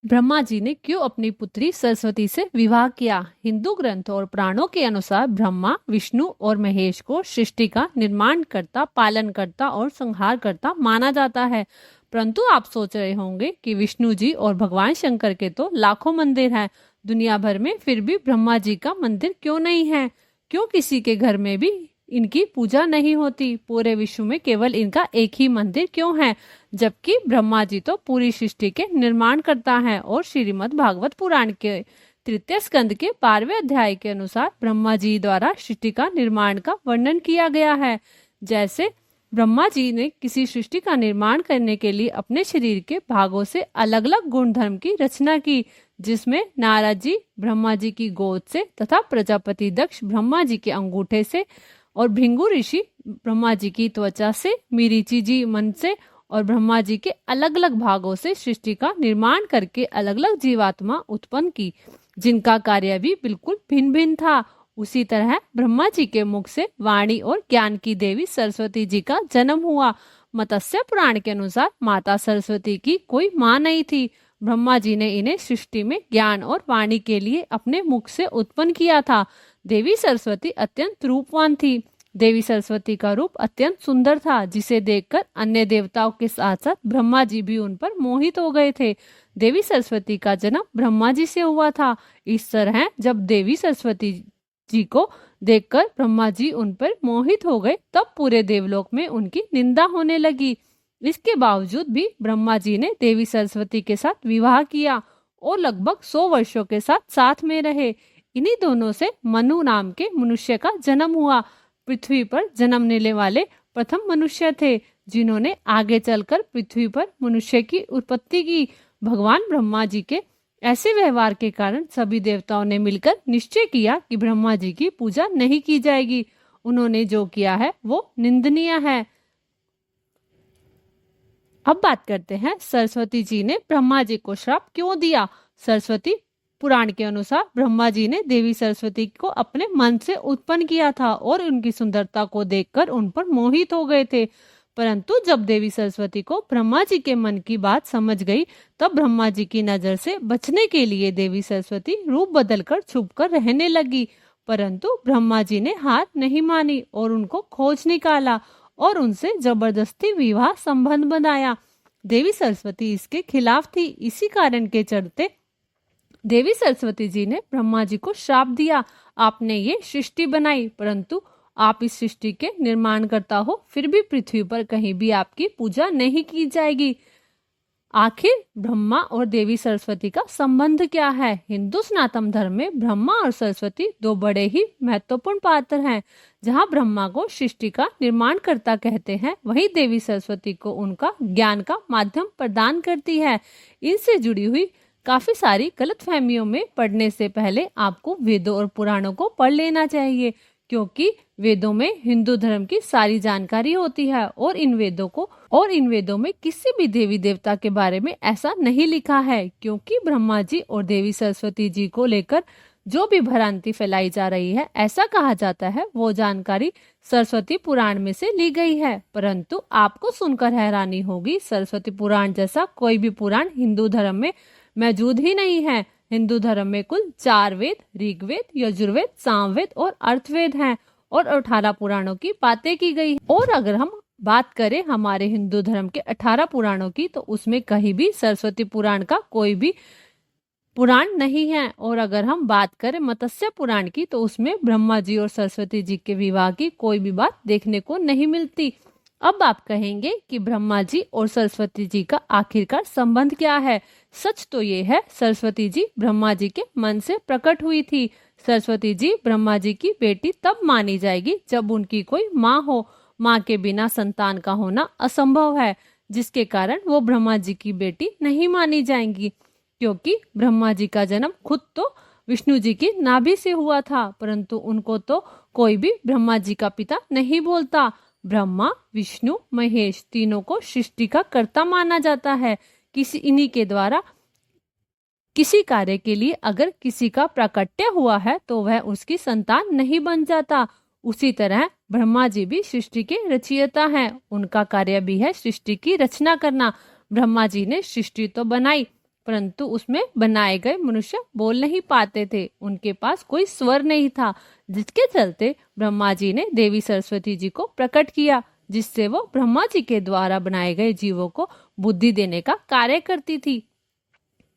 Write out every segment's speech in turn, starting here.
ब्रह्मा जी ने क्यों अपनी पुत्री सरस्वती से विवाह किया? हिंदू ग्रंथों और पुराणों के अनुसार ब्रह्मा, विष्णु और महेश को सृष्टि का निर्माण करता, पालन करता और संहार करता माना जाता है। परंतु आप सोच रहे होंगे कि विष्णु जी और भगवान शंकर के तो लाखों मंदिर हैं दुनिया भर में, फिर भी ब्रह्मा जी का मंदिर क्यों नहीं है? क्यों किसी के घर में भी इनकी पूजा नहीं होती? पूरे विश्व में केवल इनका एक ही मंदिर क्यों है, जबकि ब्रह्मा जी तो पूरी सृष्टि के निर्माण करता है? और श्रीमद् भागवत पुराण के तृतीय स्कंद के 12वें अध्याय के अनुसार ब्रह्मा जी द्वारा सृष्टि का निर्माण का वर्णन किया गया है। जैसे ब्रह्मा जी ने किसी सृष्टि का निर्माण करने के लिए अपने शरीर के भागों से अलग अलग गुण धर्म की रचना की, जिसमें नारद जी ब्रह्मा जी की गोद से तथा प्रजापति दक्ष ब्रह्मा जी के अंगूठे से और भृंगु ऋषि ब्रह्मा जी की त्वचा से, मरीचि जी मन से और ब्रह्मा जी के अलग अलग भागों से सृष्टि का निर्माण करके अलग अलग जीवात्मा उत्पन्न की, जिनका कार्य भी बिल्कुल भिन्न भिन्न था। उसी तरह ब्रह्मा जी के मुख से वाणी और ज्ञान की देवी सरस्वती जी का जन्म हुआ। मत्स्य पुराण के अनुसार माता सरस्वती की कोई माँ नहीं थी। ब्रह्मा जी ने इन्हें सृष्टि में ज्ञान और वाणी के लिए अपने मुख से उत्पन्न किया था। देवी सरस्वती अत्यंत रूपवान थी। देवी सरस्वती का रूप अत्यंत सुंदर था, जिसे देखकर अन्य देवताओं के साथ साथ ब्रह्मा जी भी उन पर मोहित हो गए थे। देवी सरस्वती का जन्म ब्रह्मा जी से हुआ था। इस तरह जब देवी सरस्वती जी को देखकर ब्रह्मा जी उन पर मोहित हो गए, तब पूरे देवलोक में उनकी निंदा होने लगी। इसके बावजूद भी ब्रह्मा जी ने देवी सरस्वती के साथ विवाह किया और लगभग 100 वर्षों के साथ साथ में रहे। इन्हीं दोनों से मनु नाम के मनुष्य का जन्म हुआ। पृथ्वी पर जन्म लेने वाले प्रथम मनुष्य थे, जिन्होंने आगे चलकर पृथ्वी पर मनुष्य की उत्पत्ति की। भगवान ब्रह्मा जी के ऐसे व्यवहार के कारण सभी देवताओं ने मिलकर निश्चय किया कि ब्रह्मा जी की पूजा नहीं की जाएगी। उन्होंने जो किया है वो निंदनीय है। अब बात करते हैं सरस्वती जी ने ब्रह्मा जी को श्राप क्यों दिया। सरस्वती पुराण के अनुसार ब्रह्मा जी ने देवी सरस्वती को अपने मन से उत्पन्न किया था और उनकी सुंदरता को देखकर उन पर मोहित हो गए थे। परंतु जब देवी सरस्वती को ब्रह्मा जी के मन की बात समझ गई, तब ब्रह्मा जी की नजर से बचने के लिए देवी सरस्वती रूप बदलकर छुपकर रहने लगी। परंतु ब्रह्मा जी ने हार नहीं मानी और उनको खोज निकाला और उनसे जबरदस्ती विवाह संबंध बनाया। देवी सरस्वती इसके खिलाफ थी। इसी कारण के चलते देवी सरस्वती जी ने ब्रह्मा जी को श्राप दिया, आपने ये सृष्टि बनाई, परंतु आप इस सृष्टि के निर्माण करता हो, फिर भी पृथ्वी पर कहीं भी आपकी पूजा नहीं की जाएगी। आखिर ब्रह्मा और देवी सरस्वती का संबंध क्या है? हिंदू सनातन धर्म में ब्रह्मा और सरस्वती दो बड़े ही महत्वपूर्ण पात्र हैं। जहां ब्रह्मा को सृष्टि का निर्माण करता कहते हैं, वहीं देवी सरस्वती को उनका ज्ञान का माध्यम प्रदान करती है। इनसे जुड़ी हुई काफी सारी गलतफहमियों में पढ़ने से पहले आपको वेदों और पुराणों को पढ़ लेना चाहिए, क्योंकि वेदों में हिंदू धर्म की सारी जानकारी होती है और इन वेदों में किसी भी देवी देवता के बारे में ऐसा नहीं लिखा है। क्योंकि ब्रह्मा जी और देवी सरस्वती जी को लेकर जो भी भ्रांति फैलाई जा रही है, ऐसा कहा जाता है वो जानकारी सरस्वती पुराण में से ली गई है। परंतु आपको सुनकर हैरानी होगी, सरस्वती पुराण जैसा कोई भी पुराण हिंदू धर्म में मौजूद ही नहीं है। हिंदू धर्म में कुल 4 वेद, ऋग्वेद, यजुर्वेद, सामवेद और अर्थवेद हैं और 18 पुराणों की बातें की गई। और अगर हम बात करें हमारे हिंदू धर्म के 18 पुराणों की, तो उसमें कहीं भी सरस्वती पुराण का कोई भी पुराण नहीं है। और अगर हम बात करें मत्स्य पुराण की, तो उसमें ब्रह्मा जी और सरस्वती जी के विवाह की कोई भी बात देखने को नहीं मिलती। अब आप कहेंगे कि ब्रह्मा जी और सरस्वती जी का आखिरकार संबंध क्या है? सच तो ये है, सरस्वती जी ब्रह्मा जी के मन से प्रकट हुई थी। सरस्वती जी ब्रह्मा जी की बेटी तब मानी जाएगी जब उनकी कोई माँ हो। माँ के बिना संतान का होना असंभव है, जिसके कारण वो ब्रह्मा जी की बेटी नहीं मानी जाएंगी। क्योंकि ब्रह्मा जी का जन्म खुद तो विष्णु जी की नाभि से हुआ था, परंतु उनको तो कोई भी ब्रह्मा जी का पिता नहीं बोलता। ब्रह्मा, विष्णु, महेश तीनों को सृष्टि का कर्ता माना जाता है। इन्हीं के द्वारा किसी कार्य के लिए अगर किसी का प्राकट्य हुआ है, तो वह उसकी संतान नहीं बन जाता। उसी तरह ब्रह्मा जी भी सृष्टि के रचयिता हैं। उनका कार्य भी है सृष्टि की रचना करना। ब्रह्मा जी ने सृष्टि तो बनाई, परंतु उसमें बनाए गए मनुष्य बोल नहीं पाते थे, उनके पास कोई स्वर नहीं था, जिसके चलते ब्रह्मा जी ने देवी सरस्वती जी को प्रकट किया, जिससे वो ब्रह्मा जी के द्वारा बनाए गए जीवों को बुद्धि देने का कार्य करती थी।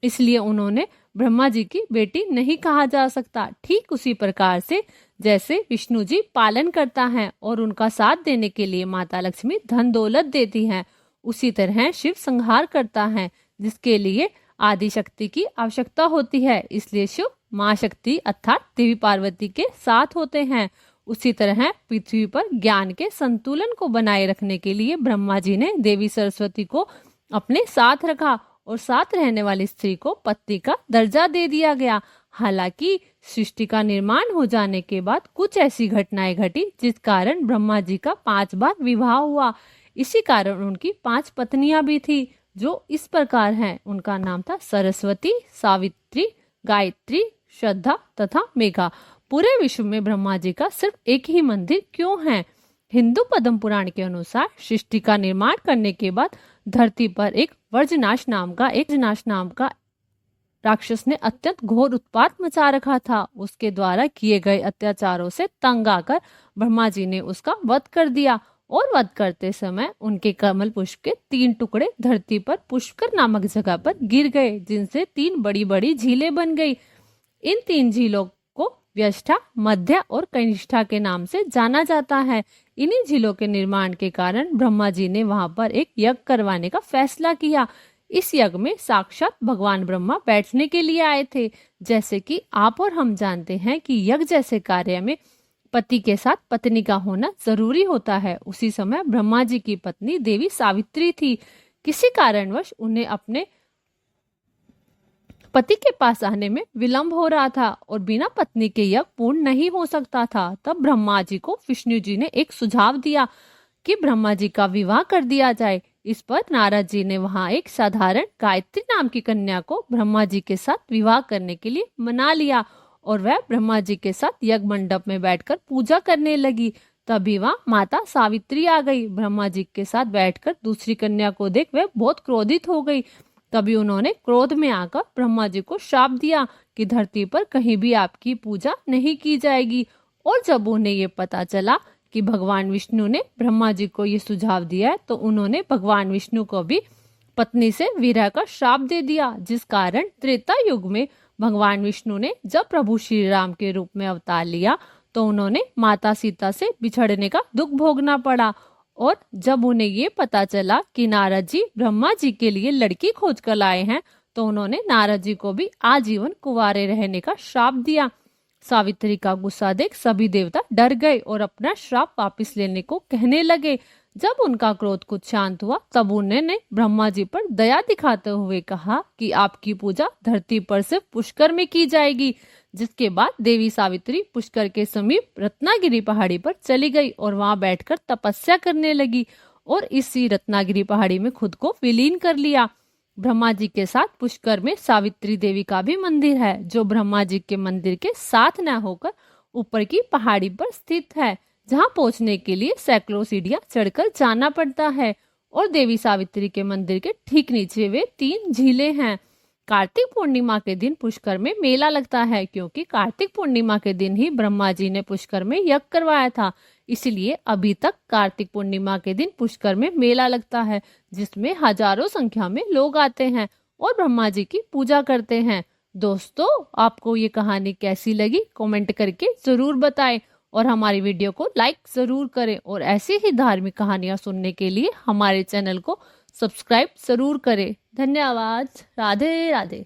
इसलिए उन्होंने ब्रह्मा जी की बेटी नहीं कहा जा सकता। ठीक उसी प्रकार से जैसे विष्णु जी पालन करता है और उनका साथ देने के लिए माता लक्ष्मी धन दौलत देती हैं, उसी तरह शिव संहार करता है, जिसके लिए आदि शक्ति की आवश्यकता होती है। इसलिए शिव माँ शक्ति अर्थात देवी पार्वती के साथ होते हैं। उसी तरह पृथ्वी पर ज्ञान के संतुलन को बनाए रखने के लिए ब्रह्मा जी ने देवी सरस्वती को अपने साथ रखा और साथ रहने वाली स्त्री को पत्नी का दर्जा दे दिया गया। हालांकि सृष्टि का निर्माण हो जाने के बाद कुछ ऐसी घटनाएं घटी जिस कारण ब्रह्मा जी का 5 बार विवाह हुआ। इसी कारण उनकी 5 पत्नियां भी थी, जो इस प्रकार हैं। उनका नाम था सरस्वती, सावित्री, गायत्री, श्रद्धा तथा मेघा। पूरे विश्व में ब्रह्मा जी का सिर्फ एक ही मंदिर क्यों है? हिंदू पद्म पुराण के अनुसार सृष्टि का निर्माण करने के बाद धरती पर एक वज्रनाश नाम का राक्षस ने अत्यंत घोर उत्पात मचा रखा था। उसके द्वारा किए गए अत्याचारों से तंग आकर ब्रह्मा जी ने उसका वध कर दिया और वध करते समय उनके कमल पुष्प के 3 टुकड़े धरती पर पुष्कर नामक जगह पर गिर गए, जिनसे 3 बड़ी बड़ी झीलें बन गई। इन 3 झीलों को व्यष्ठा, मध्य और कनिष्ठा के नाम से जाना जाता है। इन्हीं झीलों के निर्माण के कारण ब्रह्मा जी ने वहां पर एक यज्ञ करवाने का फैसला किया। इस यज्ञ में साक्षात भगवान ब्रह्मा बैठने के लिए आए थे। जैसे कि आप और हम जानते हैं कि यज्ञ जैसे कार्य में पति के साथ पत्नी का होना जरूरी होता है। उसी समय ब्रह्मा जी की पत्नी देवी सावित्री थी। किसी कारणवश उन्हें अपने पति के पास आने में विलंब हो रहा था और बिना पत्नी के यज्ञ पूर्ण नहीं हो सकता था। तब ब्रह्मा जी को विष्णु जी ने एक सुझाव दिया कि ब्रह्मा जी का विवाह कर दिया जाए। इस पर नारद जी ने वहां एक साधारण गायत्री नाम की कन्या को ब्रह्मा जी के साथ विवाह करने के लिए मना लिया और वह ब्रह्मा जी के साथ यज्ञ मंडप में बैठकर पूजा करने लगी। तभी वहां माता सावित्री आ गई। ब्रह्मा जी के साथ बैठकर दूसरी कन्या को देख वह बहुत क्रोधित हो गई। तभी उन्होंने क्रोध में आकर ब्रह्मा जी को शाप दिया कि धरती पर कहीं भी आपकी पूजा नहीं की जाएगी। और जब उन्हें ये पता चला कि भगवान विष्णु ने ब्रह्मा जी को ये सुझाव दिया है, तो उन्होंने भगवान विष्णु को भी पत्नी से विरह का श्राप दे दिया, जिस कारण त्रेता युग में भगवान विष्णु ने जब प्रभु श्री राम के रूप में अवतार लिया तो उन्होंने माता सीता से बिछड़ने का दुख भोगना पड़ा। और जब उन्हें ये पता चला कि नारद जी ब्रह्मा जी के लिए लड़की खोज कर लाए हैं, तो उन्होंने नारद जी को भी आजीवन कुंवारे रहने का श्राप दिया। सावित्री का गुस्सा देख सभी देवता डर गए और अपना श्राप वापस लेने को कहने लगे। जब उनका क्रोध कुछ शांत हुआ, तब उन्होंने ब्रह्मा जी पर दया दिखाते हुए कहा कि आपकी पूजा धरती पर सिर्फ पुष्कर में की जाएगी। जिसके बाद देवी सावित्री पुष्कर के समीप रत्नागिरी पहाड़ी पर चली गई और वहां बैठकर तपस्या करने लगी और इसी रत्नागिरी पहाड़ी में खुद को विलीन कर लिया। ब्रह्मा जी के साथ पुष्कर में सावित्री देवी का भी मंदिर है, जो ब्रह्मा जी के मंदिर के साथ न होकर ऊपर की पहाड़ी पर स्थित है, जहां पहुंचने के लिए सैकड़ों सीढ़ियां चढ़कर जाना पड़ता है। और देवी सावित्री के मंदिर के ठीक नीचे वे 3 झीलें हैं। कार्तिक पूर्णिमा के दिन पुष्कर में मेला लगता है, क्योंकि कार्तिक पूर्णिमा के दिन ही ब्रह्मा जी ने पुष्कर में यज्ञ करवाया था। इसलिए अभी तक कार्तिक पूर्णिमा के दिन पुष्कर में मेला लगता है, जिसमें हजारों संख्या में लोग आते हैं और ब्रह्मा जी की पूजा करते हैं। दोस्तों, आपको ये कहानी कैसी लगी कमेंट करके जरूर बताएं और हमारी वीडियो को लाइक जरूर करें और ऐसी ही धार्मिक कहानियां सुनने के लिए हमारे चैनल को सब्सक्राइब जरूर करें। धन्यवाद। राधे राधे।